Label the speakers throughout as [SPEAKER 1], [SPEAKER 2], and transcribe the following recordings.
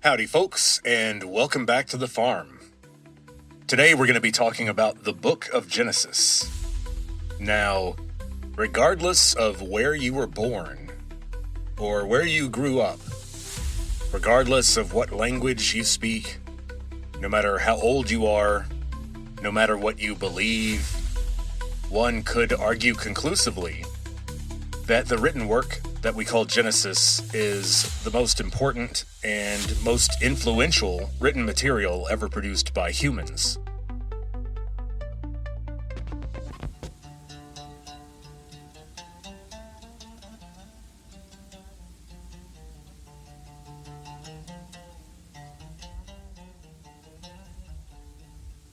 [SPEAKER 1] Howdy folks, and welcome back to the farm. Today we're going to be talking about the book of Genesis. Now, regardless of where you were born, or where you grew up, regardless of what language you speak, no matter how old you are, no matter what you believe, one could argue conclusively that the written work that we call Genesis is the most important and most influential written material ever produced by humans.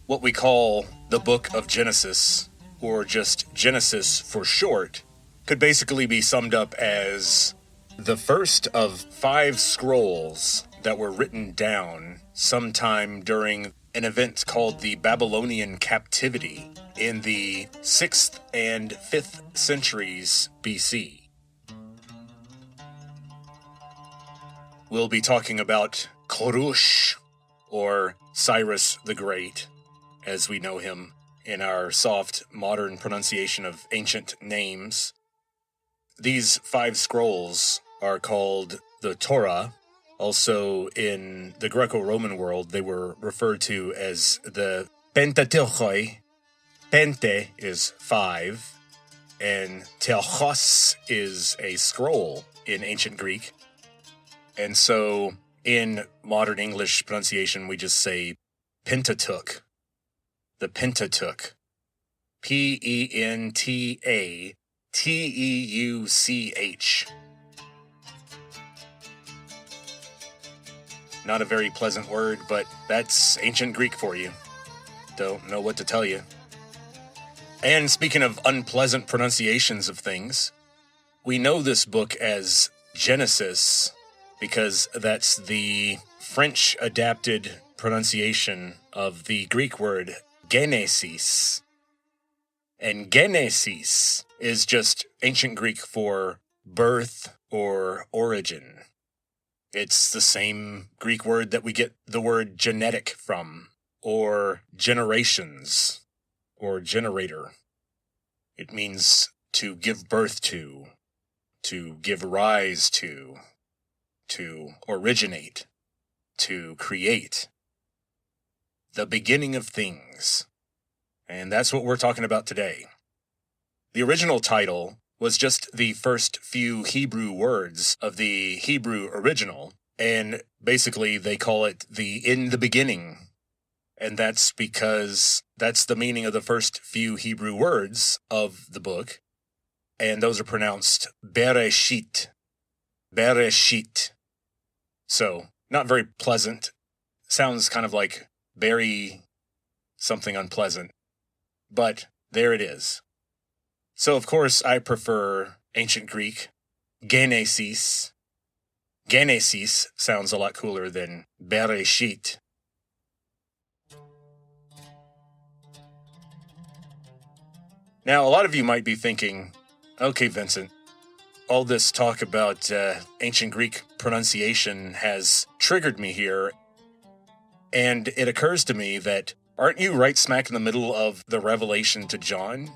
[SPEAKER 1] What we call the book of Genesis, or just Genesis for short, could basically be summed up as the first of 5 scrolls that were written down sometime during an event called the Babylonian captivity in the 6th and 5th centuries BC. We'll be talking about Korush, or Cyrus the Great, as we know him in our soft, modern pronunciation of ancient names. These 5 scrolls are called the Torah. Also, in the Greco-Roman world, they were referred to as the Pentateuchoi. Pente is 5, and Teachos is a scroll in ancient Greek. And so, in modern English pronunciation, we just say Pentateuch. The Pentateuch. Pentauch. Not a very pleasant word, but that's ancient Greek for you. Don't know what to tell you. And speaking of unpleasant pronunciations of things, we know this book as Genesis because that's the French adapted pronunciation of the Greek word Genesis. And Genesis is just ancient Greek for birth or origin. It's the same Greek word that we get the word genetic from, or generations, or generator. It means to give birth to give rise to originate, to create. The beginning of things. And that's what we're talking about today. The original title was just the first few Hebrew words of the Hebrew original, and basically they call it the in the beginning. And that's because that's the meaning of the first few Hebrew words of the book, and those are pronounced Bereshit. Bereshit. So, not very pleasant. Sounds kind of like bury something unpleasant. But there it is. So, of course, I prefer ancient Greek, Genesis. Genesis sounds a lot cooler than Bereshit. Now, a lot of you might be thinking, okay, Vincent, all this talk about ancient Greek pronunciation has triggered me here, and it occurs to me that aren't you right smack in the middle of the revelation to John?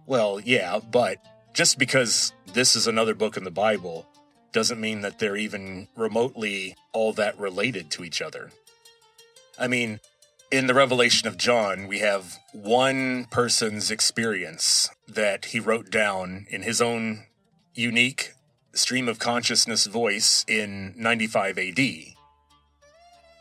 [SPEAKER 1] Well, yeah, but just because this is another book in the Bible doesn't mean that they're even remotely all that related to each other. I mean, in the Revelation of John, we have one person's experience that he wrote down in his own unique stream of consciousness voice in 95 AD.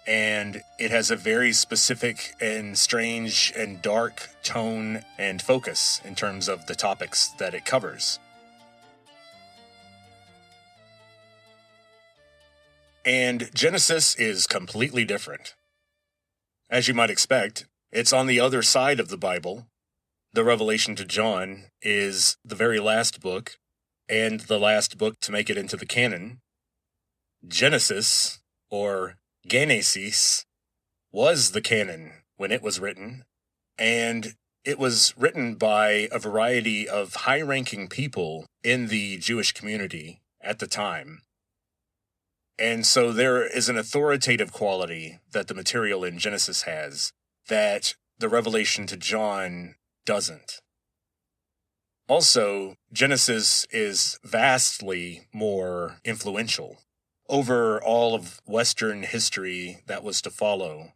[SPEAKER 1] And it has a very specific and strange and dark tone and focus in terms of the topics that it covers. And Genesis is completely different. As you might expect, it's on the other side of the Bible. The Revelation to John is the very last book, and the last book to make it into the canon. Genesis, or Genesis, was the canon when it was written, and it was written by a variety of high-ranking people in the Jewish community at the time. And so there is an authoritative quality that the material in Genesis has that the revelation to John doesn't. Also, Genesis is vastly more influential over all of Western history that was to follow,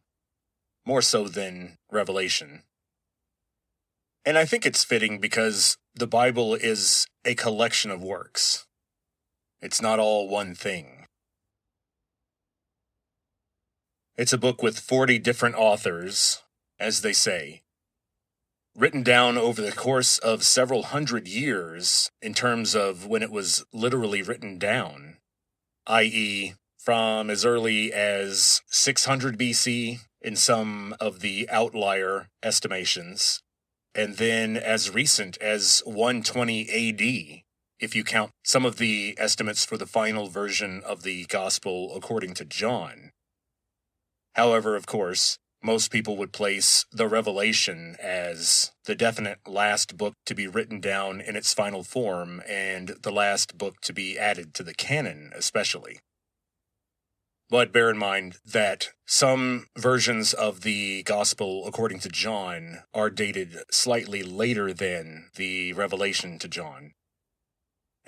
[SPEAKER 1] more so than Revelation. And I think it's fitting because the Bible is a collection of works. It's not all one thing. It's a book with 40 different authors, as they say, written down over the course of several hundred years in terms of when it was literally written down, i.e., from as early as 600 BC in some of the outlier estimations, and then as recent as 120 AD, if you count some of the estimates for the final version of the Gospel according to John. However, of course, most people would place the Revelation as the definite last book to be written down in its final form and the last book to be added to the canon, especially. But bear in mind that some versions of the Gospel according to John are dated slightly later than the Revelation to John.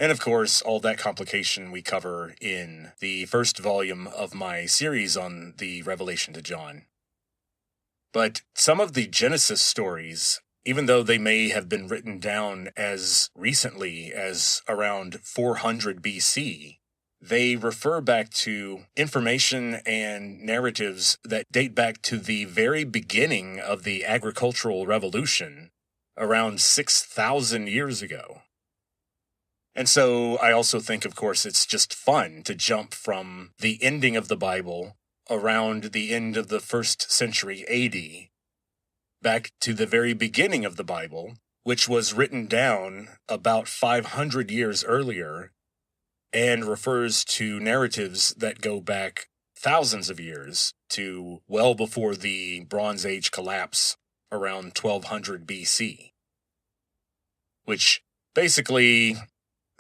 [SPEAKER 1] And of course, all that complication we cover in the first volume of my series on the Revelation to John. But some of the Genesis stories, even though they may have been written down as recently as around 400 BC, they refer back to information and narratives that date back to the very beginning of the agricultural revolution, around 6,000 years ago. And so I also think, of course, it's just fun to jump from the ending of the Bible around the end of the 1st century AD back to the very beginning of the Bible, which was written down about 500 years earlier and refers to narratives that go back thousands of years to well before the Bronze Age collapse around 1200 BC. Which basically,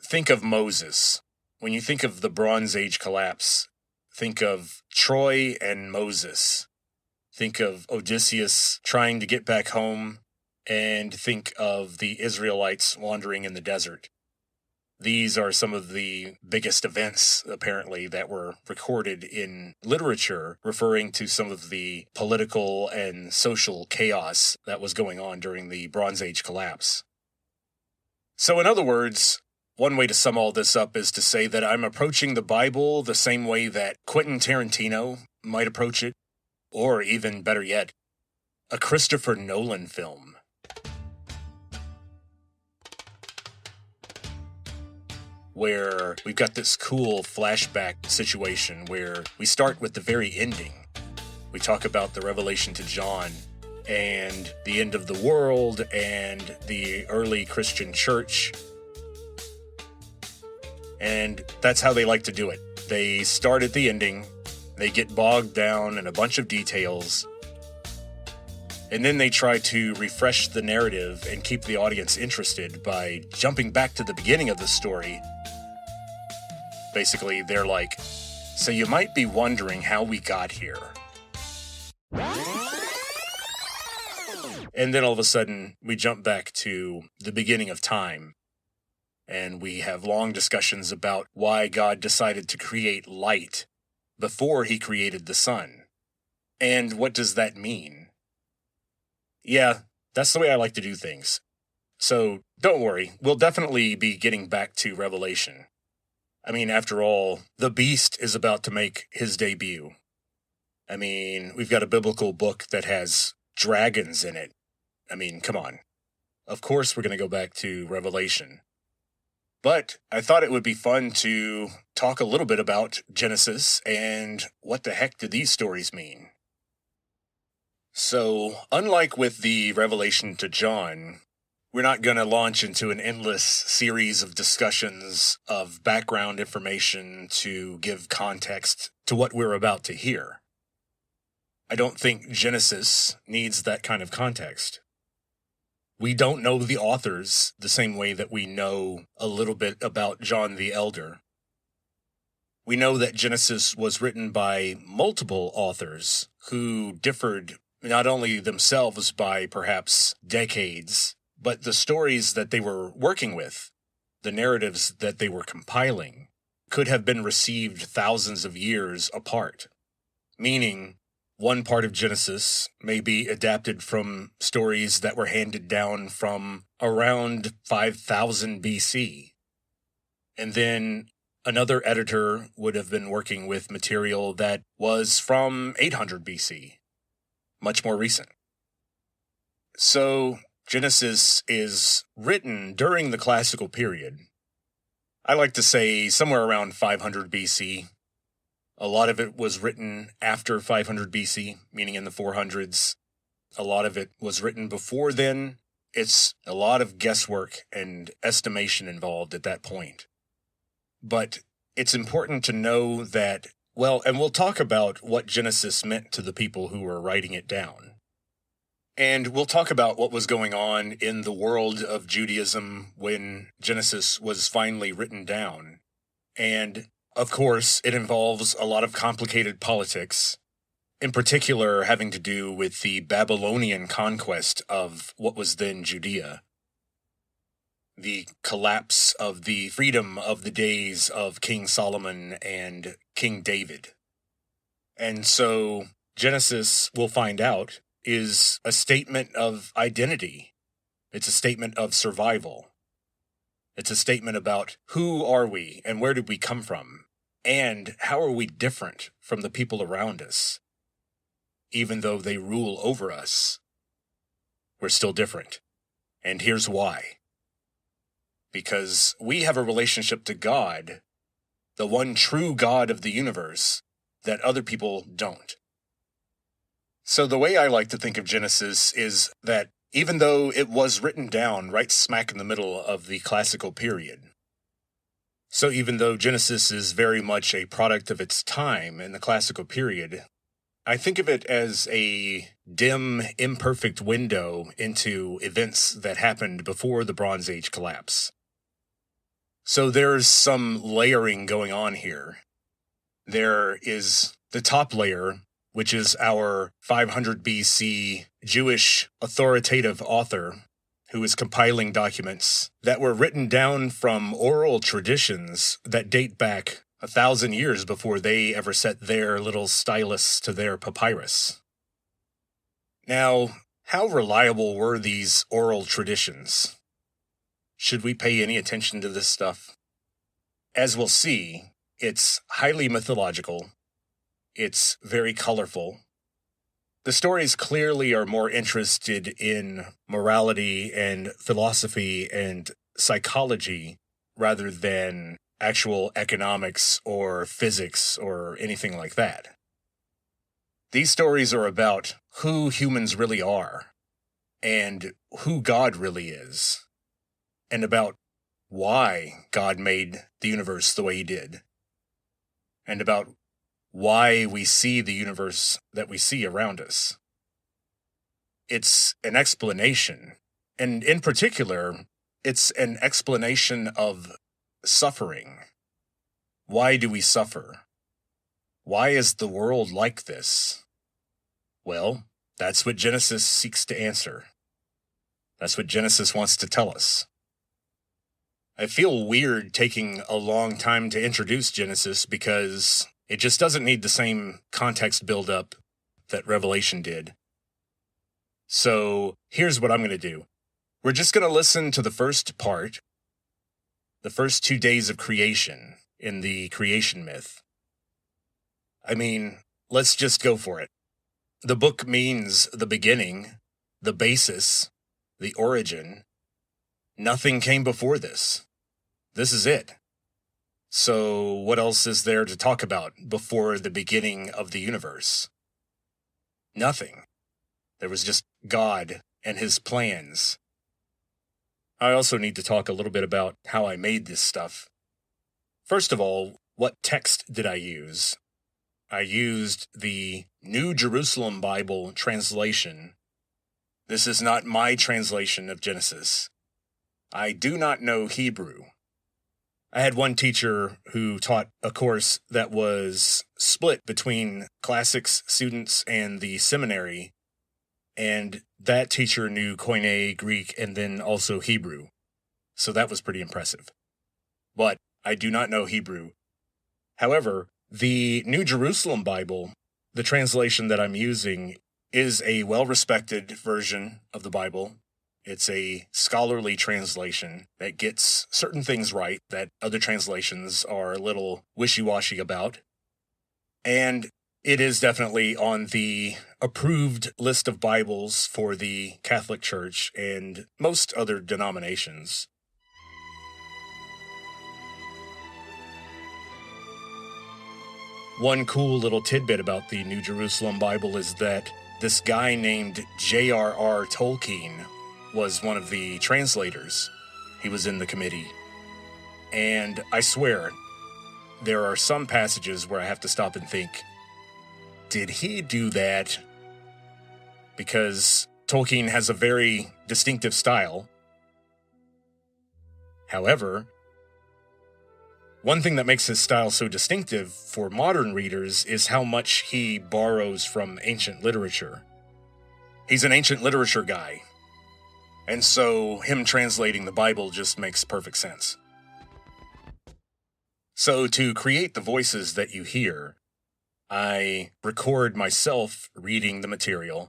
[SPEAKER 1] think of Moses. When you think of the Bronze Age collapse, think of Troy and Moses. Think of Odysseus trying to get back home, and think of the Israelites wandering in the desert. These are some of the biggest events, apparently, that were recorded in literature, referring to some of the political and social chaos that was going on during the Bronze Age collapse. So in other words, one way to sum all this up is to say that I'm approaching the Bible the same way that Quentin Tarantino might approach it, or even better yet, a Christopher Nolan film. Where we've got this cool flashback situation where we start with the very ending. We talk about the revelation to John and the end of the world and the early Christian church. And that's how they like to do it. They start at the ending, they get bogged down in a bunch of details, and then they try to refresh the narrative and keep the audience interested by jumping back to the beginning of the story. Basically, they're like, so you might be wondering how we got here. And then all of a sudden, we jump back to the beginning of time. And we have long discussions about why God decided to create light before he created the sun. And what does that mean? Yeah, that's the way I like to do things. So don't worry, we'll definitely be getting back to Revelation. I mean, after all, the beast is about to make his debut. I mean, we've got a biblical book that has dragons in it. I mean, come on. Of course we're going to go back to Revelation. But I thought it would be fun to talk a little bit about Genesis and what the heck do these stories mean. So, unlike with the Revelation to John, we're not going to launch into an endless series of discussions of background information to give context to what we're about to hear. I don't think Genesis needs that kind of context. We don't know the authors the same way that we know a little bit about John the Elder. We know that Genesis was written by multiple authors who differed not only themselves by perhaps decades, but the stories that they were working with, the narratives that they were compiling, could have been received thousands of years apart. Meaning, one part of Genesis may be adapted from stories that were handed down from around 5000 BC. And then another editor would have been working with material that was from 800 BC, much more recent. So, Genesis is written during the classical period. I like to say somewhere around 500 BC. A lot of it was written after 500 BC, meaning in the 400s. A lot of it was written before then. It's a lot of guesswork and estimation involved at that point. But it's important to know that, well, and we'll talk about what Genesis meant to the people who were writing it down. And we'll talk about what was going on in the world of Judaism when Genesis was finally written down. And, of course, it involves a lot of complicated politics, in particular having to do with the Babylonian conquest of what was then Judea. The collapse of the freedom of the days of King Solomon and King David. And so Genesis, we'll find out, is a statement of identity. It's a statement of survival. It's a statement about who are we and where did we come from, and how are we different from the people around us. Even though they rule over us, we're still different. And here's why. Because we have a relationship to God, the one true God of the universe, that other people don't. So the way I like to think of Genesis is that even though it was written down right smack in the middle of the classical period, so even though Genesis is very much a product of its time in the classical period, I think of it as a dim, imperfect window into events that happened before the Bronze Age collapse. So there's some layering going on here. There is the top layer, which is our 500 BC Jewish authoritative author who is compiling documents that were written down from oral traditions that date back 1,000 years before they ever set their little stylus to their papyrus. Now, how reliable were these oral traditions? Should we pay any attention to this stuff? As we'll see, it's highly mythological. It's very colorful. The stories clearly are more interested in morality and philosophy and psychology rather than actual economics or physics or anything like that. These stories are about who humans really are and who God really is, and about why God made the universe the way he did, and about why we see the universe that we see around us. It's an explanation, and in particular, it's an explanation of suffering. Why do we suffer? Why is the world like this? Well, that's what Genesis seeks to answer. That's what Genesis wants to tell us. I feel weird taking a long time to introduce Genesis because it just doesn't need the same context build-up that Revelation did. So here's what I'm going to do. We're just going to listen to the first part, the first 2 days of creation in the creation myth. I mean, let's just go for it. The book means the beginning, the basis, the origin. Nothing came before this. This is it. So what else is there to talk about before the beginning of the universe? Nothing. There was just God and his plans. I also need to talk a little bit about how I made this stuff. First of all, what text did I use? I used the New Jerusalem Bible translation. This is not my translation of Genesis. I do not know Hebrew. I had one teacher who taught a course that was split between classics students and the seminary, and that teacher knew Koine, Greek, and then also Hebrew. So that was pretty impressive. But I do not know Hebrew. However, the New Jerusalem Bible, the translation that I'm using, is a well-respected version of the Bible. It's a scholarly translation that gets certain things right that other translations are a little wishy-washy about. And it is definitely on the approved list of Bibles for the Catholic Church and most other denominations. One cool little tidbit about the New Jerusalem Bible is that this guy named J.R.R. Tolkien was one of the translators. He was in the committee. And I swear, there are some passages where I have to stop and think, did he do that? Because Tolkien has a very distinctive style. However, one thing that makes his style so distinctive for modern readers is how much he borrows from ancient literature. He's an ancient literature guy. And so him translating the Bible just makes perfect sense. So to create the voices that you hear, I record myself reading the material,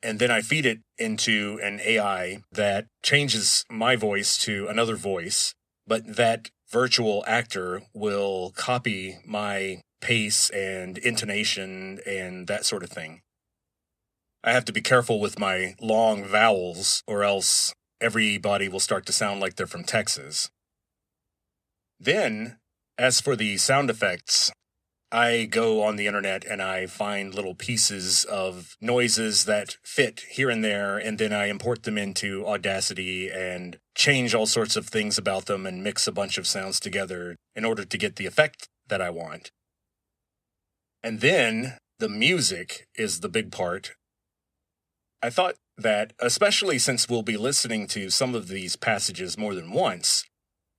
[SPEAKER 1] and then I feed it into an AI that changes my voice to another voice, but that virtual actor will copy my pace and intonation and that sort of thing. I have to be careful with my long vowels, or else everybody will start to sound like they're from Texas. Then, as for the sound effects, I go on the internet and I find little pieces of noises that fit here and there, and then I import them into Audacity and change all sorts of things about them and mix a bunch of sounds together in order to get the effect that I want. And then the music is the big part. I thought that, especially since we'll be listening to some of these passages more than once,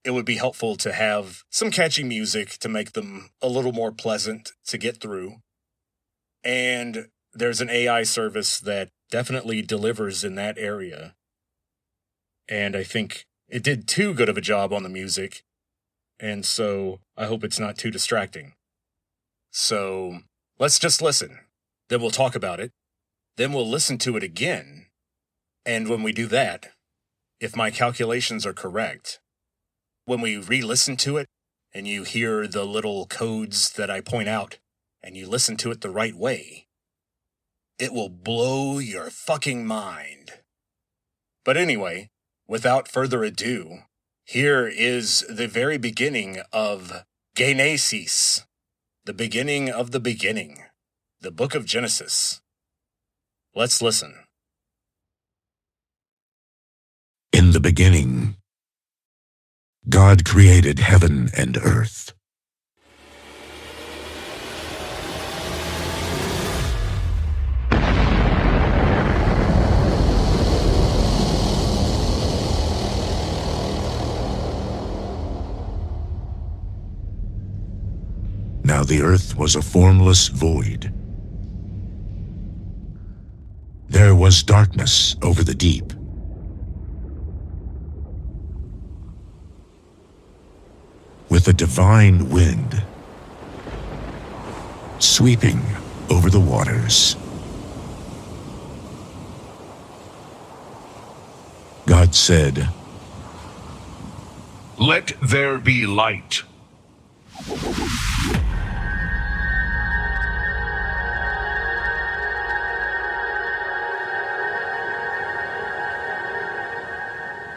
[SPEAKER 1] it would be helpful to have some catchy music to make them a little more pleasant to get through. And there's an AI service that definitely delivers in that area. And I think it did too good of a job on the music, and so I hope it's not too distracting. So let's just listen. Then we'll talk about it. Then we'll listen to it again. And when we do that, if my calculations are correct, when we re-listen to it and you hear the little codes that I point out and you listen to it the right way, it will blow your fucking mind. But anyway, without further ado, here is the very beginning of Genesis, the beginning of the beginning, the book of Genesis. Let's listen.
[SPEAKER 2] In the beginning, God created heaven and earth. Now the earth was a formless void. There was darkness over the deep. With a divine wind sweeping over the waters, God said,
[SPEAKER 3] "Let there be light."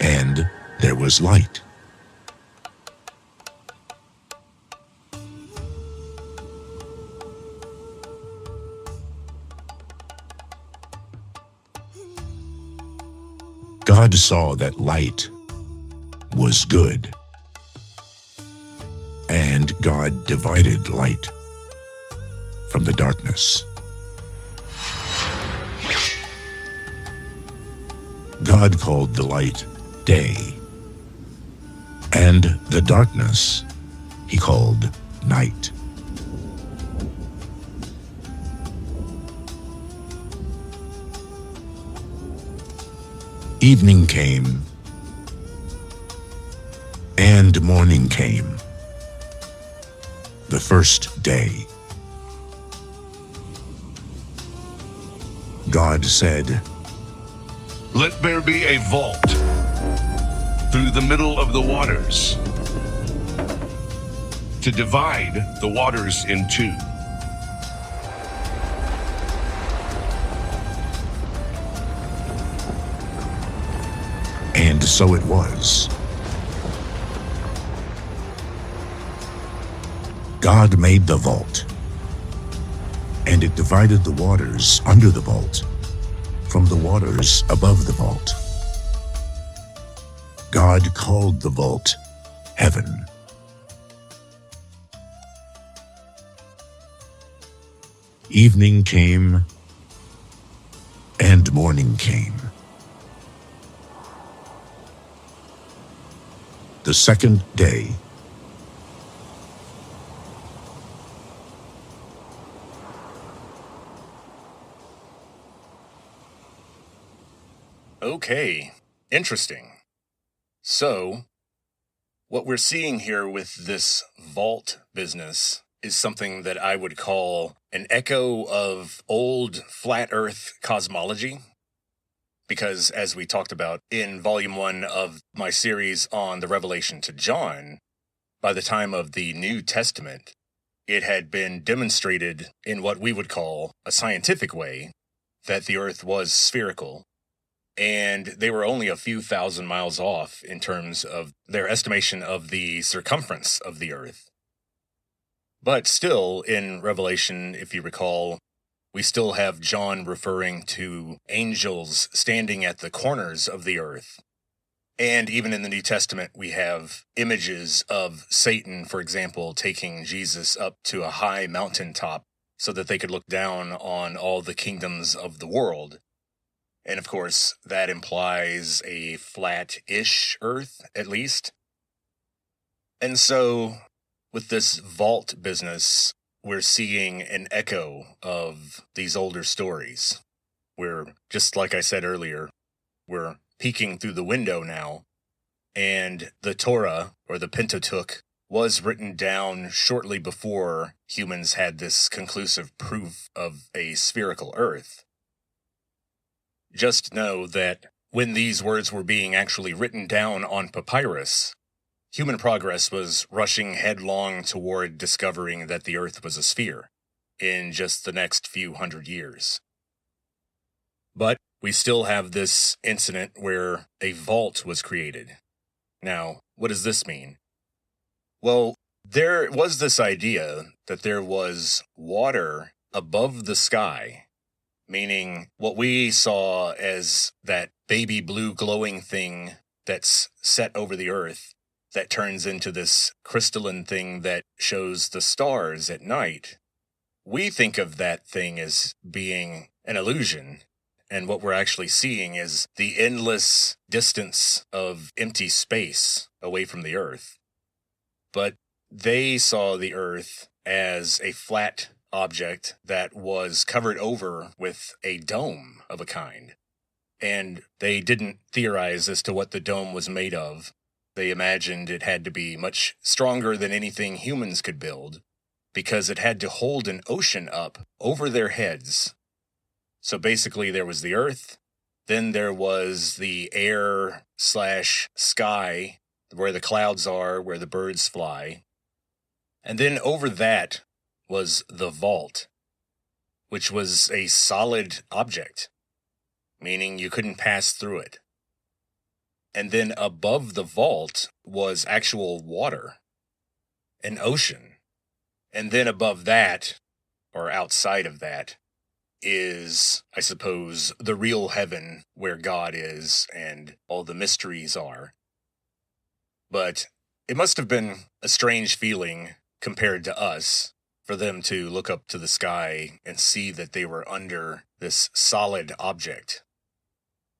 [SPEAKER 2] And there was light. God saw that light was good, and God divided light from the darkness. God called the light day, And the darkness he called night. Evening came, and morning came, the first day. God said,
[SPEAKER 3] Let there be a vault through the middle of the waters, to divide the waters in two.
[SPEAKER 2] And so it was. God made the vault, and it divided the waters under the vault from the waters above the vault. God called the vault heaven. Evening came, and morning came, the second day.
[SPEAKER 1] Okay, interesting. So, what we're seeing here with this vault business is something that I would call an echo of old flat earth cosmology. Because as we talked about in volume 1 of my series on the Revelation to John, by the time of the New Testament, it had been demonstrated in what we would call a scientific way that the earth was spherical. And they were only a few thousand miles off in terms of their estimation of the circumference of the earth. But still, in Revelation, if you recall, we still have John referring to angels standing at the corners of the earth. And even in the New Testament, we have images of Satan, for example, taking Jesus up to a high mountaintop so that they could look down on all the kingdoms of the world. And of course, that implies a flat-ish earth, at least. And so, with this vault business, we're seeing an echo of these older stories. We're, just like I said earlier, we're peeking through the window now, and the Torah, or the Pentateuch, was written down shortly before humans had this conclusive proof of a spherical earth. Just know that when these words were being actually written down on papyrus, human progress was rushing headlong toward discovering that the earth was a sphere in just the next few hundred years. But we still have this incident where a vault was created. Now, what does this mean? Well, there was this idea that there was water above the sky, meaning what we saw as that baby blue glowing thing that's set over the earth that turns into this crystalline thing that shows the stars at night. We think of that thing as being an illusion, and what we're actually seeing is the endless distance of empty space away from the earth. But they saw the earth as a flat object that was covered over with a dome of a kind. And they didn't theorize as to what the dome was made of. They imagined it had to be much stronger than anything humans could build, because it had to hold an ocean up over their heads. So basically there was the earth, then there was the air/sky, where the clouds are, where the birds fly. And then over that was the vault, which was a solid object, meaning you couldn't pass through it. And then above the vault was actual water, an ocean. And then above that, or outside of that, is, I suppose, the real heaven where God is and all the mysteries are. But it must have been a strange feeling compared to us for them to look up to the sky and see that they were under this solid object.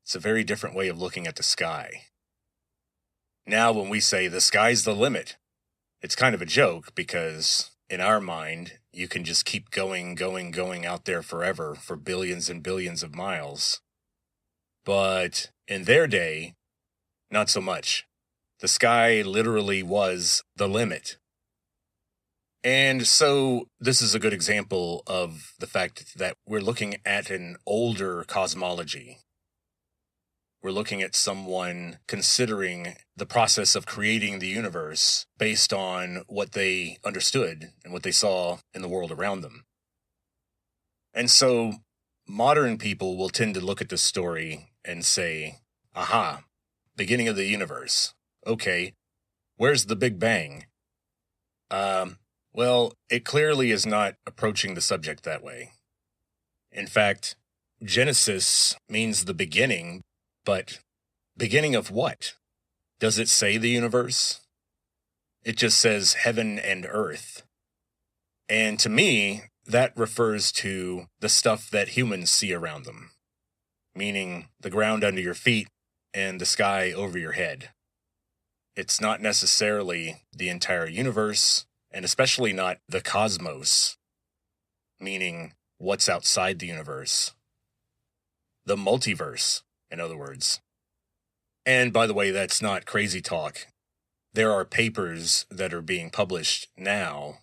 [SPEAKER 1] It's a very different way of looking at the sky. Now, when we say the sky's the limit, it's kind of a joke because in our mind, you can just keep going out there forever for billions and billions of miles. But in their day, not so much. The sky literally was the limit. And so this is a good example of the fact that we're looking at an older cosmology. We're looking at someone considering the process of creating the universe based on what they understood and what they saw in the world around them. And so modern people will tend to look at this story and say, aha, beginning of the universe. Okay, where's the Big Bang? Well, it clearly is not approaching the subject that way. In fact, Genesis means the beginning, but beginning of what? Does it say the universe? It just says heaven and earth. And to me, that refers to the stuff that humans see around them, meaning the ground under your feet and the sky over your head. It's not necessarily the entire universe, and especially not the cosmos, meaning what's outside the universe. The multiverse, in other words. And by the way, that's not crazy talk. There are papers that are being published now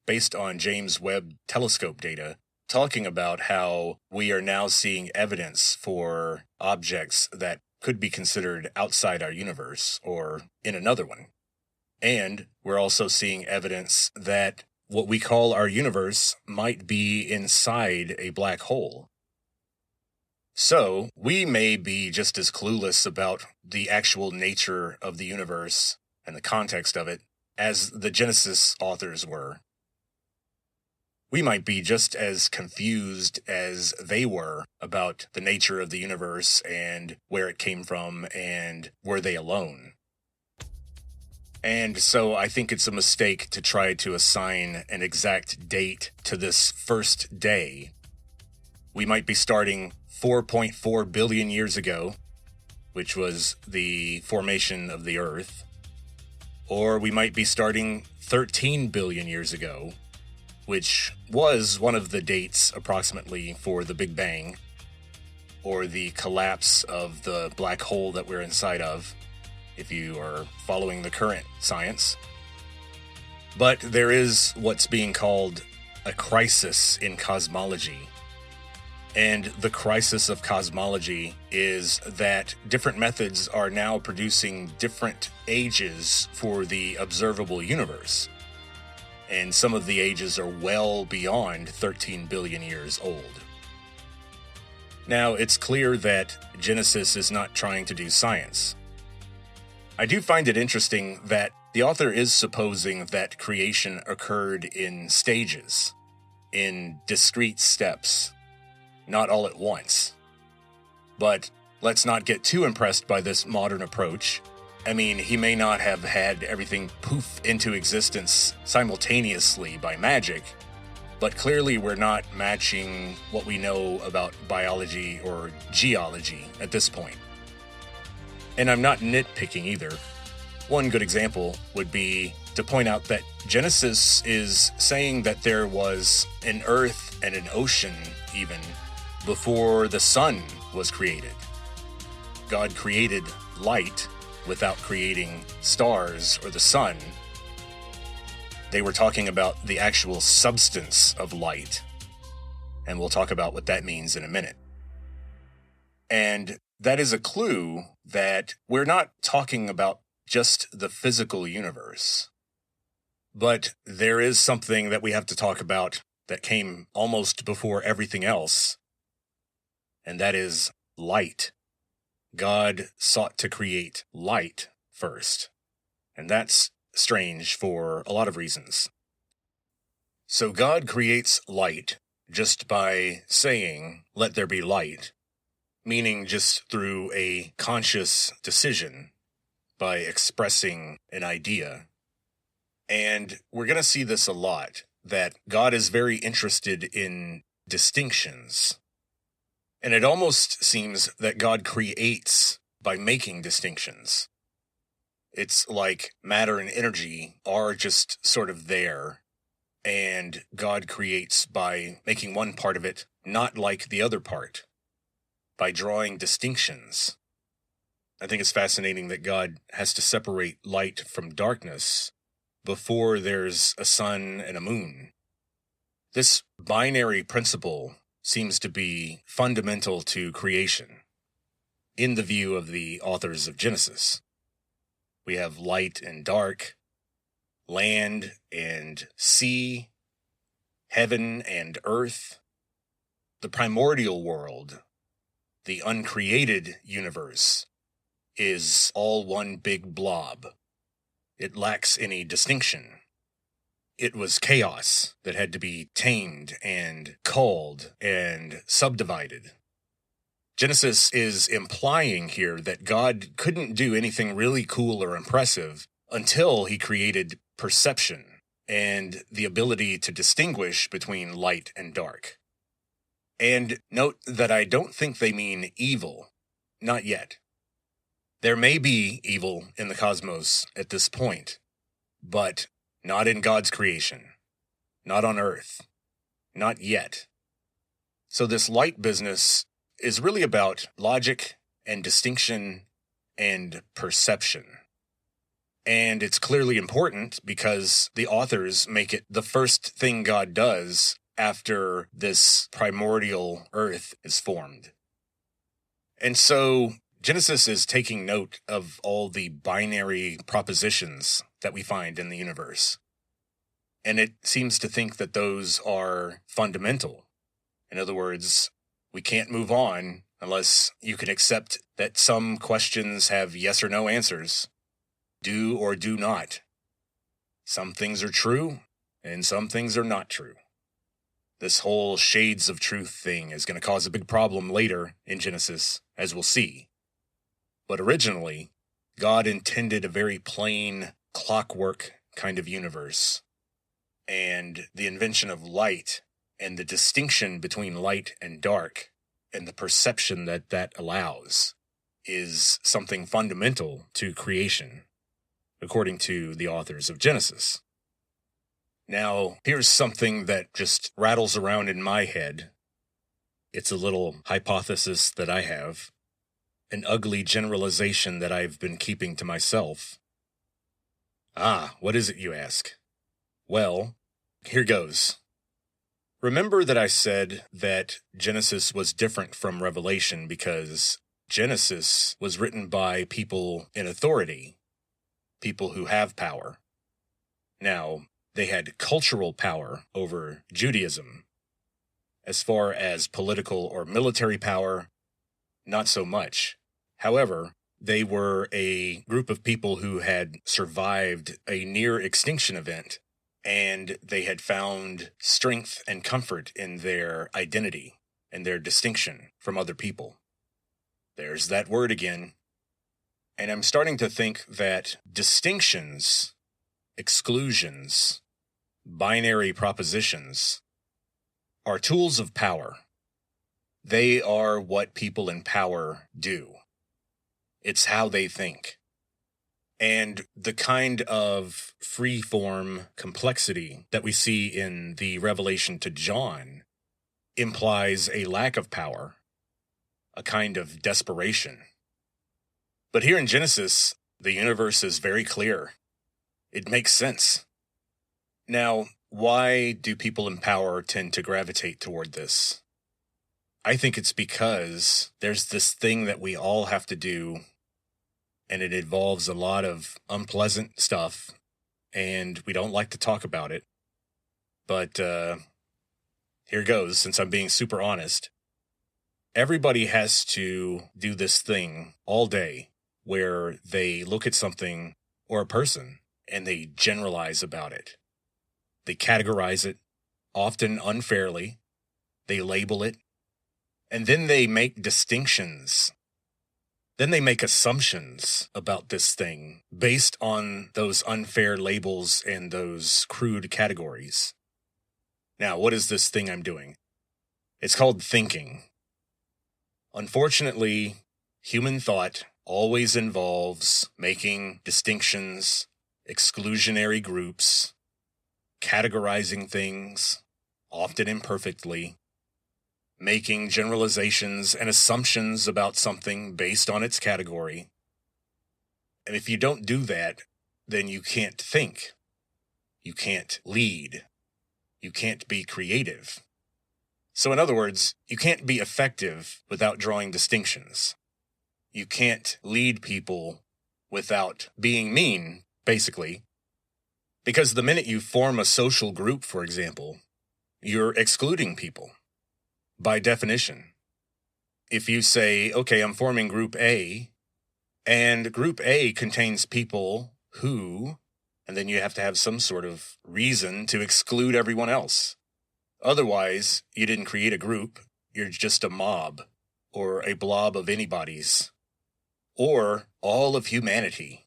[SPEAKER 1] based on James Webb Telescope data talking about how we are now seeing evidence for objects that could be considered outside our universe or in another one. And we're also seeing evidence that what we call our universe might be inside a black hole. So, we may be just as clueless about the actual nature of the universe and the context of it as the Genesis authors were. We might be just as confused as they were about the nature of the universe and where it came from and were they alone. And so I think it's a mistake to try to assign an exact date to this first day. We might be starting 4.4 billion years ago, which was the formation of the Earth. Or we might be starting 13 billion years ago, which was one of the dates approximately for the Big Bang, or the collapse of the black hole that we're inside of, if you are following the current science. But there is what's being called a crisis in cosmology. And the crisis of cosmology is that different methods are now producing different ages for the observable universe. And some of the ages are well beyond 13 billion years old. Now, it's clear that Genesis is not trying to do science. I do find it interesting that the author is supposing that creation occurred in stages, in discrete steps, not all at once. But let's not get too impressed by this modern approach. I mean, he may not have had everything poof into existence simultaneously by magic, but clearly we're not matching what we know about biology or geology at this point. And I'm not nitpicking either. One good example would be to point out that Genesis is saying that there was an earth and an ocean even before the sun was created. God created light without creating stars or the sun. They were talking about the actual substance of light, and we'll talk about what that means in a minute. And that is a clue that we're not talking about just the physical universe, but there is something that we have to talk about that came almost before everything else, and that is light. God sought to create light first, and that's strange for a lot of reasons. So God creates light just by saying, "Let there be light," meaning just through a conscious decision by expressing an idea. And we're going to see this a lot, that God is very interested in distinctions. And it almost seems that God creates by making distinctions. It's like matter and energy are just sort of there, and God creates by making one part of it not like the other part, by drawing distinctions. I think it's fascinating that God has to separate light from darkness before there's a sun and a moon. This binary principle seems to be fundamental to creation, in the view of the authors of Genesis. We have light and dark, land and sea, heaven and earth, the primordial world, the uncreated universe, is all one big blob. It lacks any distinction. It was chaos that had to be tamed and culled and subdivided. Genesis is implying here that God couldn't do anything really cool or impressive until he created perception and the ability to distinguish between light and dark. And note that I don't think they mean evil. Not yet. There may be evil in the cosmos at this point, but not in God's creation, not on earth, not yet. So this light business is really about logic and distinction and perception. And it's clearly important because the authors make it the first thing God does after this primordial earth is formed. And so Genesis is taking note of all the binary propositions that we find in the universe. And it seems to think that those are fundamental. In other words, we can't move on unless you can accept that some questions have yes or no answers, do or do not. Some things are true, and some things are not true. This whole shades of truth thing is going to cause a big problem later in Genesis, as we'll see. But originally, God intended a very plain, clockwork kind of universe. And the invention of light and the distinction between light and dark and the perception that that allows is something fundamental to creation, according to the authors of Genesis. Now, here's something that just rattles around in my head. It's a little hypothesis that I have, an ugly generalization that I've been keeping to myself. What is it, you ask? Well, here goes. Remember that I said that Genesis was different from Revelation because Genesis was written by people in authority, people who have power. Now, they had cultural power over Judaism. As far as political or military power, not so much. However, they were a group of people who had survived a near extinction event, and they had found strength and comfort in their identity and their distinction from other people. There's that word again. And I'm starting to think that distinctions, exclusions, binary propositions are tools of power. They are what people in power do. It's how they think. And the kind of free-form complexity that we see in the revelation to John implies a lack of power, a kind of desperation. But here in Genesis, the universe is very clear. It makes sense. Now, why do people in power tend to gravitate toward this? I think it's because there's this thing that we all have to do, and it involves a lot of unpleasant stuff, and we don't like to talk about it. But here goes, since I'm being super honest. Everybody has to do this thing all day where they look at something or a person and they generalize about it. They categorize it, often unfairly. They label it. And then they make distinctions. Then they make assumptions about this thing based on those unfair labels and those crude categories. Now, what is this thing I'm doing? It's called thinking. Unfortunately, human thought always involves making distinctions, exclusionary groups, categorizing things, often imperfectly, making generalizations and assumptions about something based on its category. And if you don't do that, then you can't think, you can't lead, you can't be creative. So in other words, you can't be effective without drawing distinctions. You can't lead people without being mean, basically. Because the minute you form a social group, for example, you're excluding people. By definition, if you say, okay, I'm forming Group A, and Group A contains people who, and then you have to have some sort of reason to exclude everyone else. Otherwise, you didn't create a group, you're just a mob, or a blob of anybody's, or all of humanity.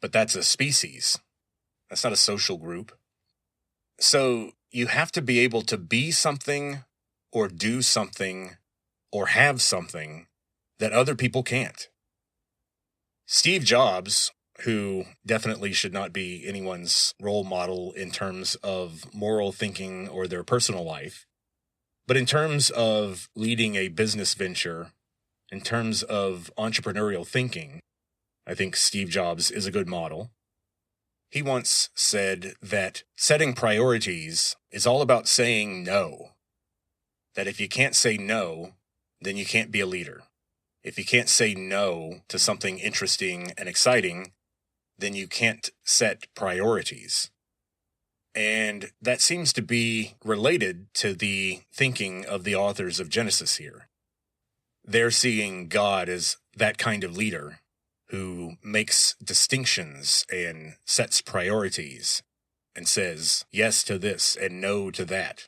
[SPEAKER 1] But that's a species. That's not a social group. So you have to be able to be something, or do something, or have something that other people can't. Steve Jobs, who definitely should not be anyone's role model in terms of moral thinking or their personal life, but in terms of leading a business venture, in terms of entrepreneurial thinking, I think Steve Jobs is a good model. He once said that setting priorities is all about saying no. That if you can't say no, then you can't be a leader. If you can't say no to something interesting and exciting, then you can't set priorities. And that seems to be related to the thinking of the authors of Genesis here. They're seeing God as that kind of leader who makes distinctions and sets priorities and says yes to this and no to that.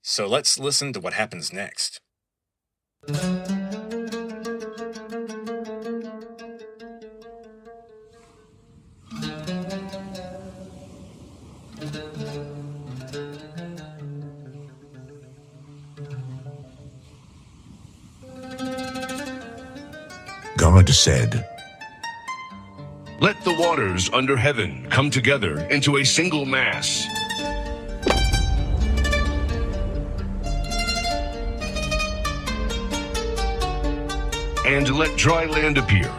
[SPEAKER 1] So let's listen to what happens next.
[SPEAKER 2] God said,
[SPEAKER 3] Let the waters under heaven come together into a single mass. And let dry land appear.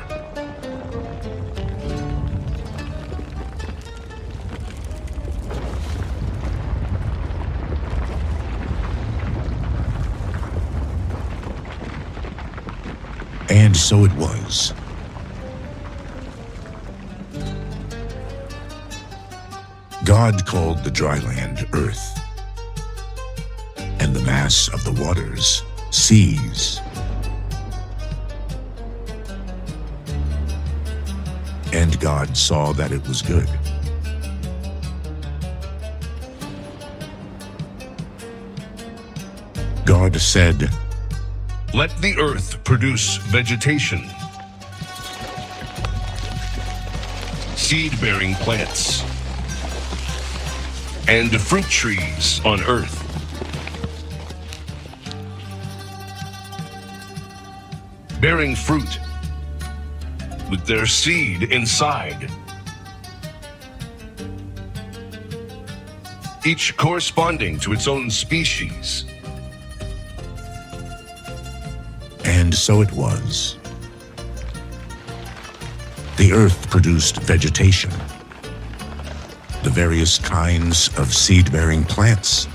[SPEAKER 2] and so it was. God called the dry land earth, and the mass of the waters seas. And God saw that it was good. God said,
[SPEAKER 3] Let the earth produce vegetation, seed-bearing plants, and fruit trees on earth. Bearing fruit with their seed inside, each corresponding to its own species.
[SPEAKER 2] And so it was. The earth produced vegetation, the various kinds of seed-bearing plants,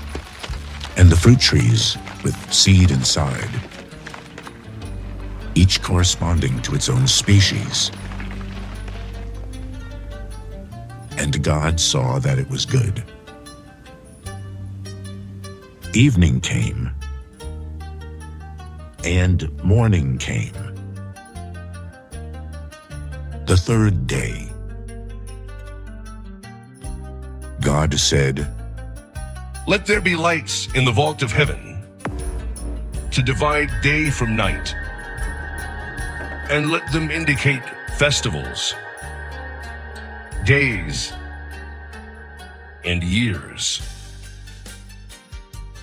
[SPEAKER 2] and the fruit trees with seed inside, each corresponding to its own species. And God saw that it was good. Evening came, and morning came, the third day. God said,
[SPEAKER 3] Let there be lights in the vault of heaven to divide day from night, and let them indicate festivals, days, and years.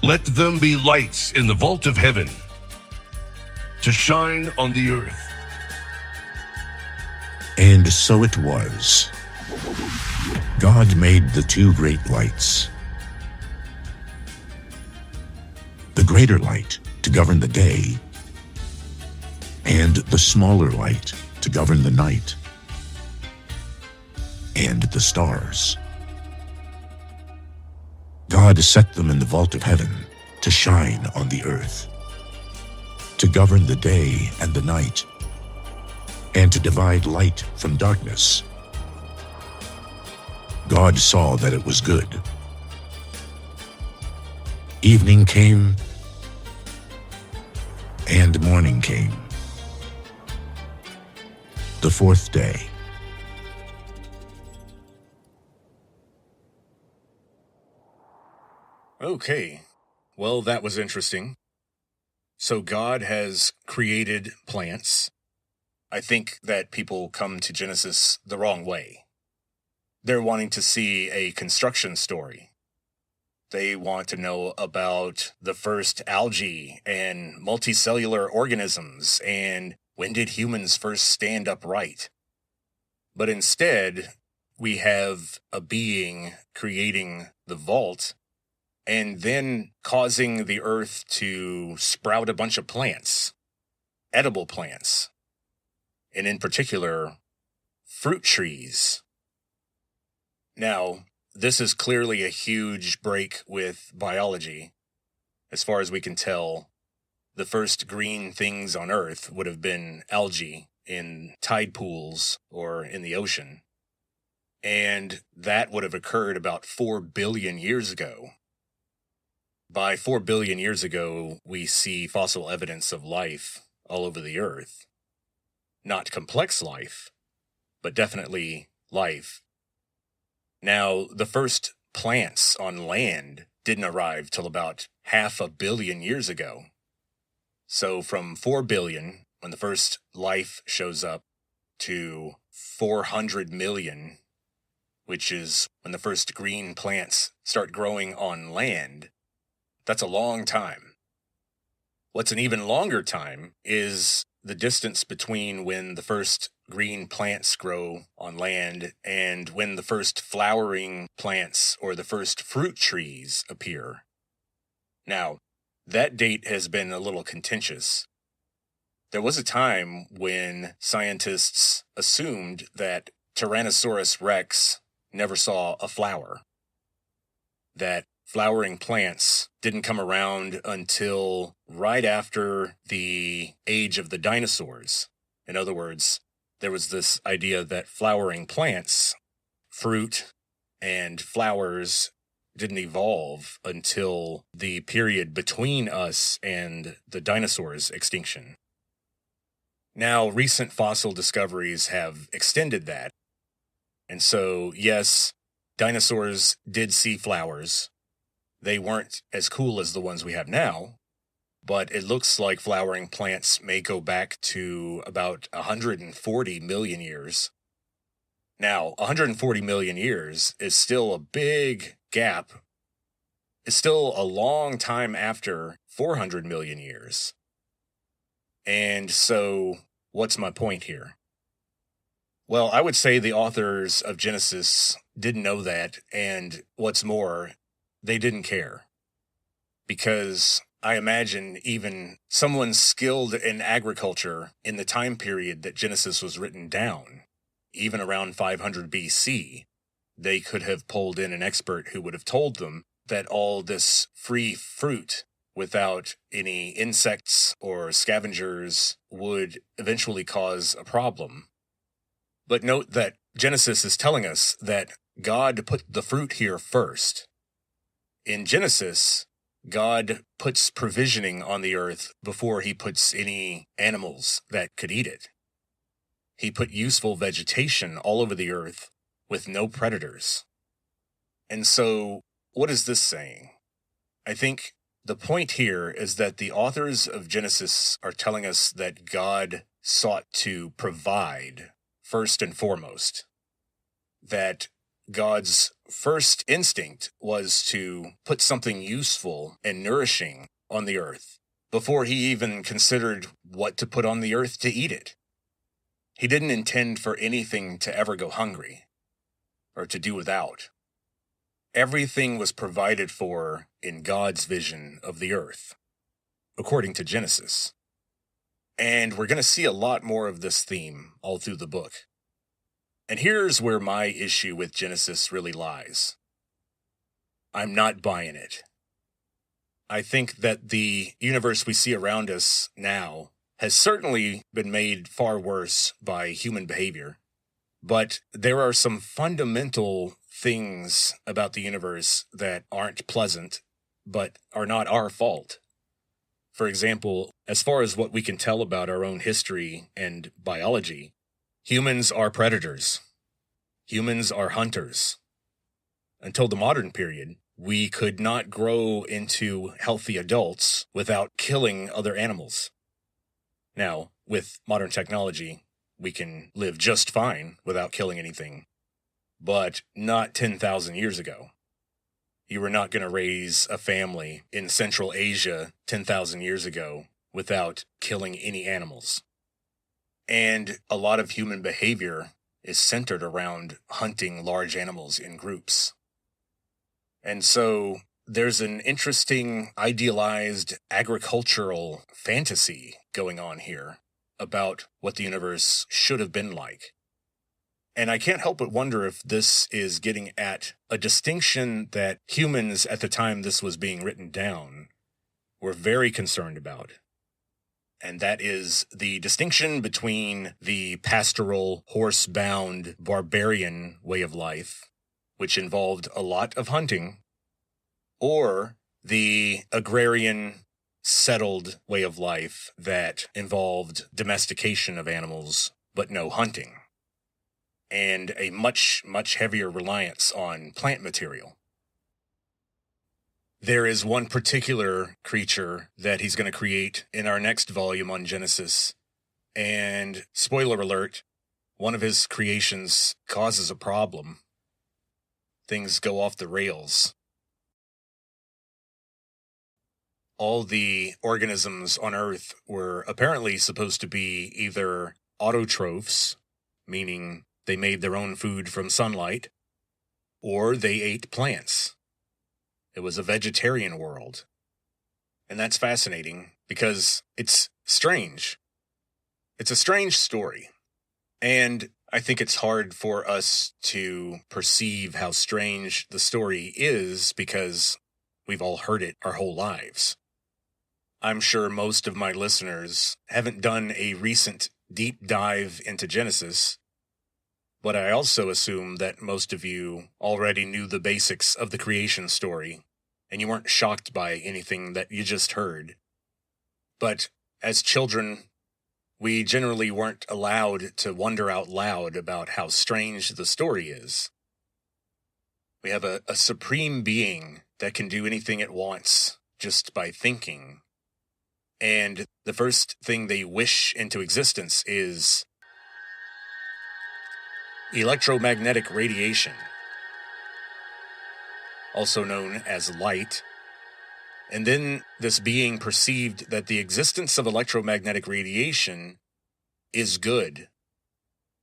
[SPEAKER 3] Let them be lights in the vault of heaven to shine on the earth.
[SPEAKER 2] And so it was. God made the two great lights. The greater light to govern the day, and the smaller light to govern the night, and the stars. God set them in the vault of heaven to shine on the earth, to govern the day and the night, and to divide light from darkness. God saw that it was good. Evening came, and morning came, the fourth day.
[SPEAKER 1] Okay, well, that was interesting. So God has created plants. I think that people come to Genesis the wrong way. They're wanting to see a construction story. They want to know about the first algae and multicellular organisms and when did humans first stand upright. But instead, we have a being creating the vault and then causing the earth to sprout a bunch of plants, edible plants, and in particular, fruit trees. Now, this is clearly a huge break with biology. As far as we can tell, the first green things on Earth would have been algae in tide pools or in the ocean. And that would have occurred about 4 billion years ago. By 4 billion years ago, we see fossil evidence of life all over the Earth. Not complex life, but definitely life. Now, the first plants on land didn't arrive till about 500 million years ago. So from 4 billion, when the first life shows up, to 400 million, which is when the first green plants start growing on land, that's a long time. What's an even longer time is the distance between when the first green plants grow on land and when the first flowering plants or the first fruit trees appear. Now, that date has been a little contentious. There was a time when scientists assumed that Tyrannosaurus rex never saw a flower, that flowering plants didn't come around until right after the age of the dinosaurs. In other words, there was this idea that flowering plants, fruit and flowers, didn't evolve until the period between us and the dinosaurs' extinction. Now, recent fossil discoveries have extended that. And so, yes, dinosaurs did see flowers. They weren't as cool as the ones we have now, but it looks like flowering plants may go back to about 140 million years. Now, 140 million years is still a big gap. It's still a long time after 400 million years. And so, what's my point here? Well, I would say the authors of Genesis didn't know that, and what's more, they didn't care. Because I imagine even someone skilled in agriculture in the time period that Genesis was written down, even around 500 BC, they could have pulled in an expert who would have told them that all this free fruit without any insects or scavengers would eventually cause a problem. But note that Genesis is telling us that God put the fruit here first. In Genesis, God puts provisioning on the earth before he puts any animals that could eat it. He put useful vegetation all over the earth with no predators. And so, what is this saying? I think the point here is that the authors of Genesis are telling us that God sought to provide first and foremost. That God's first instinct was to put something useful and nourishing on the earth before he even considered what to put on the earth to eat it. He didn't intend for anything to ever go hungry or to do without. Everything was provided for in God's vision of the earth, according to Genesis. And we're going to see a lot more of this theme all through the book. And here's where my issue with Genesis really lies. I'm not buying it. I think that the universe we see around us now has certainly been made far worse by human behavior, but there are some fundamental things about the universe that aren't pleasant, but are not our fault. For example, as far as what we can tell about our own history and biology, humans are predators. Humans are hunters. Until the modern period, we could not grow into healthy adults without killing other animals. Now, with modern technology, we can live just fine without killing anything, but not 10,000 years ago. You were not going to raise a family in Central Asia 10,000 years ago without killing any animals. And a lot of human behavior is centered around hunting large animals in groups. And so there's an interesting idealized agricultural fantasy going on here about what the universe should have been like. And I can't help but wonder if this is getting at a distinction that humans at the time this was being written down were very concerned about. And that is the distinction between the pastoral, horse-bound, barbarian way of life, which involved a lot of hunting, or the agrarian, settled way of life that involved domestication of animals, but no hunting, and a much, much heavier reliance on plant material. There is one particular creature that he's going to create in our next volume on Genesis, and spoiler alert, one of his creations causes a problem. Things go off the rails. All the organisms on Earth were apparently supposed to be either autotrophs, meaning they made their own food from sunlight, or they ate plants. It was a vegetarian world. And that's fascinating because it's strange. It's a strange story. And I think it's hard for us to perceive how strange the story is because we've all heard it our whole lives. I'm sure most of my listeners haven't done a recent deep dive into Genesis, but I also assume that most of you already knew the basics of the creation story, and you weren't shocked by anything that you just heard. But as children, we generally weren't allowed to wonder out loud about how strange the story is. We have a supreme being that can do anything it wants just by thinking. And the first thing they wish into existence is electromagnetic radiation, also known as light. And then this being perceived that the existence of electromagnetic radiation is good.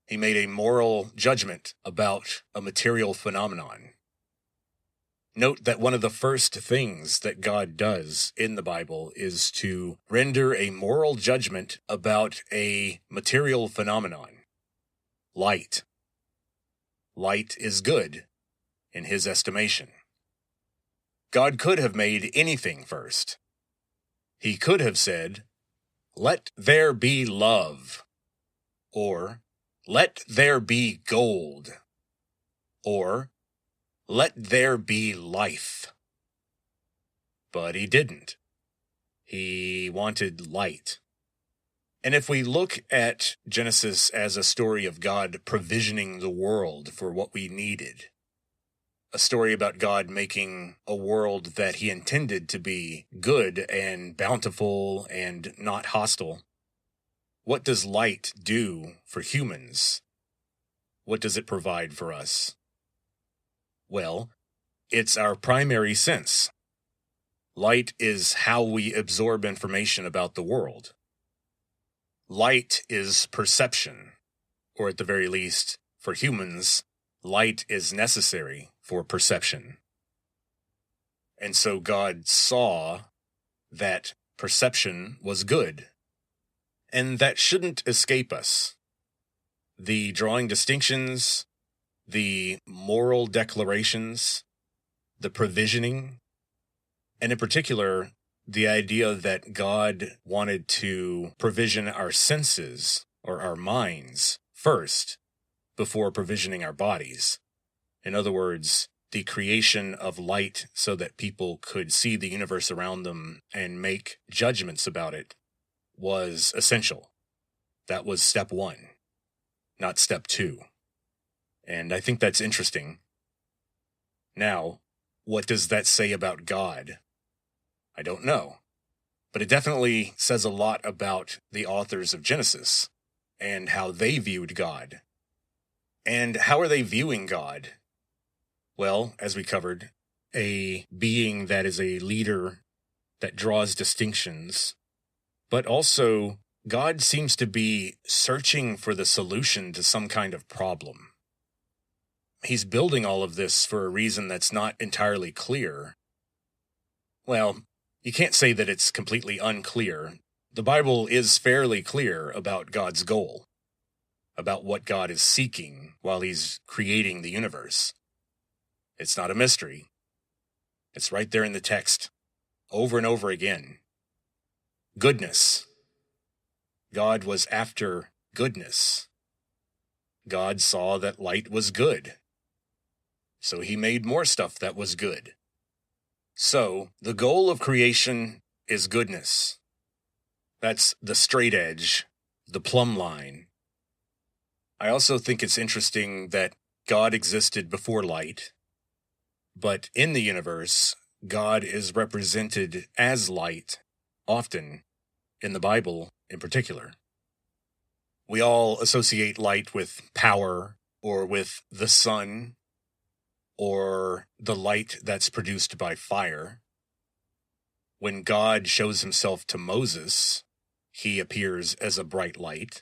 [SPEAKER 1] He made a moral judgment about a material phenomenon. Note that one of the first things that God does in the Bible is to render a moral judgment about a material phenomenon. Light. Light is good, in his estimation. God could have made anything first. He could have said, "Let there be love," or "Let there be gold," or "Let there be life." But he didn't. He wanted light. And if we look at Genesis as a story of God provisioning the world for what we needed, a story about God making a world that he intended to be good and bountiful and not hostile, what does light do for humans? What does it provide for us? Well, it's our primary sense. Light is how we absorb information about the world. Light is perception, or at the very least, for humans, light is necessary for perception. And so God saw that perception was good, and that shouldn't escape us. The drawing distinctions, the moral declarations, the provisioning, and in particular, the idea that God wanted to provision our senses or our minds first before provisioning our bodies. In other words, the creation of light so that people could see the universe around them and make judgments about it was essential. That was step one, not step two. And I think that's interesting. Now, what does that say about God? I don't know. But it definitely says a lot about the authors of Genesis and how they viewed God. And how are they viewing God? Well, as we covered, a being that is a leader that draws distinctions, but also God seems to be searching for the solution to some kind of problem. He's building all of this for a reason that's not entirely clear. Well, you can't say that it's completely unclear. The Bible is fairly clear about God's goal, about what God is seeking while he's creating the universe. It's not a mystery. It's right there in the text, over and over again. Goodness. God was after goodness. God saw that light was good, so he made more stuff that was good. So, the goal of creation is goodness. That's the straight edge, the plumb line. I also think it's interesting that God existed before light, but in the universe, God is represented as light, often, in the Bible in particular. We all associate light with power, or with the sun, or the light that's produced by fire. When God shows himself to Moses, he appears as a bright light.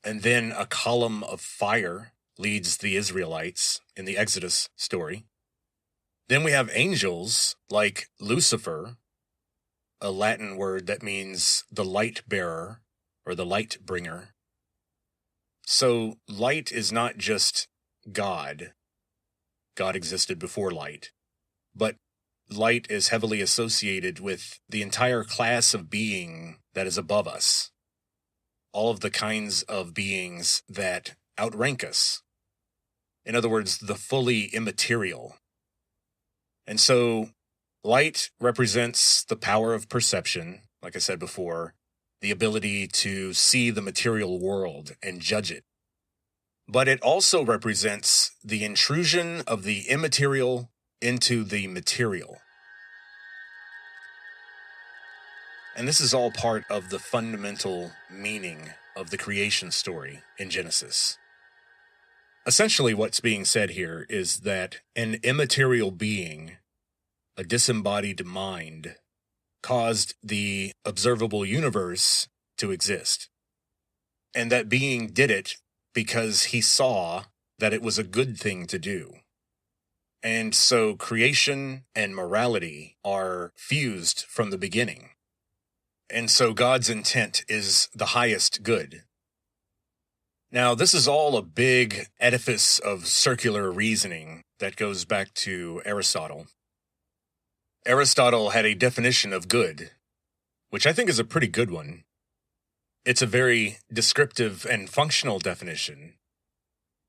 [SPEAKER 1] And then a column of fire leads the Israelites in the Exodus story. Then we have angels like Lucifer, a Latin word that means the light bearer or the light bringer. So light is not just God. God existed before light. But light is heavily associated with the entire class of being that is above us. All of the kinds of beings that outrank us. In other words, the fully immaterial. And so, light represents the power of perception, like I said before, the ability to see the material world and judge it. But it also represents the intrusion of the immaterial into the material. And this is all part of the fundamental meaning of the creation story in Genesis. Essentially, what's being said here is that an immaterial being, a disembodied mind, caused the observable universe to exist. And that being did it because he saw that it was a good thing to do. And so creation and morality are fused from the beginning. And so God's intent is the highest good. Now, this is all a big edifice of circular reasoning that goes back to Aristotle. Aristotle had a definition of good, which I think is a pretty good one. It's a very descriptive and functional definition,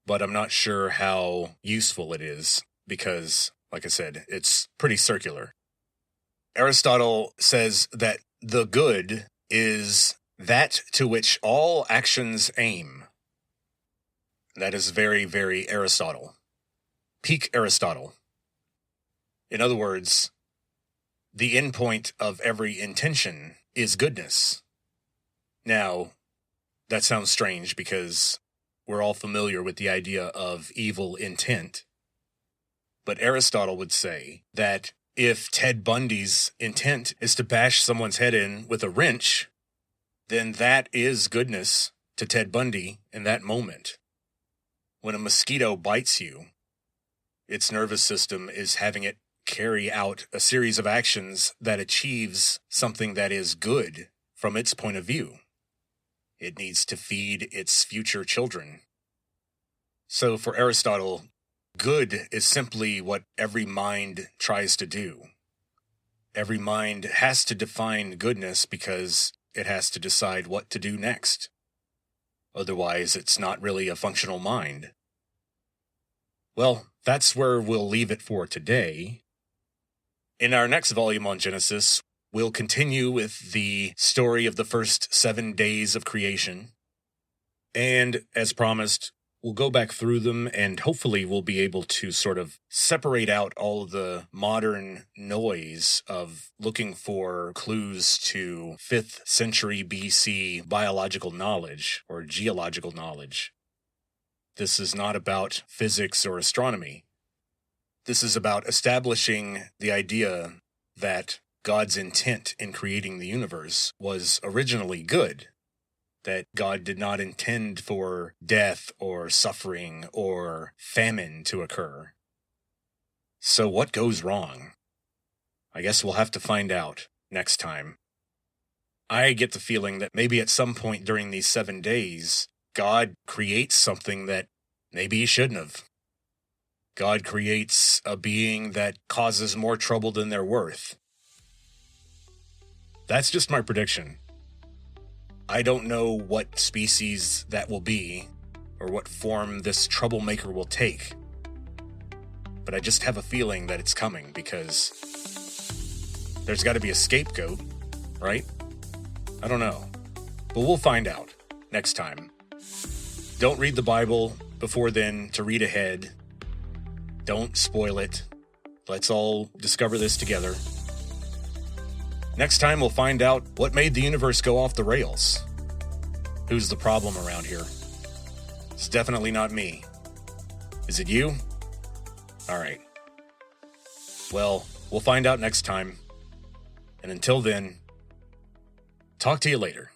[SPEAKER 1] but I'm not sure how useful it is because, like I said, it's pretty circular. Aristotle says that the good is that to which all actions aim. That is very, very Aristotle. Peak Aristotle. In other words, the endpoint of every intention is goodness. Now, that sounds strange because we're all familiar with the idea of evil intent. But Aristotle would say that If Ted Bundy's intent is to bash someone's head in with a wrench, then that is goodness to Ted Bundy in that moment. When a mosquito bites you, its nervous system is having it carry out a series of actions that achieves something that is good from its point of view. It needs to feed its future children. So for Aristotle, good is simply what every mind tries to do. Every mind has to define goodness because it has to decide what to do next. Otherwise, it's not really a functional mind. Well, that's where we'll leave it for today. In our next volume on Genesis, we'll continue with the story of the first 7 days of creation. And as promised, we'll go back through them and hopefully we'll be able to sort of separate out all of the modern noise of looking for clues to 5th century BC biological knowledge or geological knowledge. This is not about physics or astronomy. This is about establishing the idea that God's intent in creating the universe was originally good, that God did not intend for death or suffering or famine to occur. So what goes wrong? I guess we'll have to find out next time. I get the feeling that maybe at some point during these 7 days, God creates something that maybe he shouldn't have. God creates a being that causes more trouble than they're worth. That's just my prediction. I don't know what species that will be, or what form this troublemaker will take. But I just have a feeling that it's coming, because there's got to be a scapegoat, right? I don't know. But we'll find out next time. Don't read the Bible before then to read ahead. Don't spoil it. Let's all discover this together. Next time we'll find out what made the universe go off the rails. Who's the problem around here? It's definitely not me. Is it you? All right. Well, we'll find out next time. And until then, talk to you later.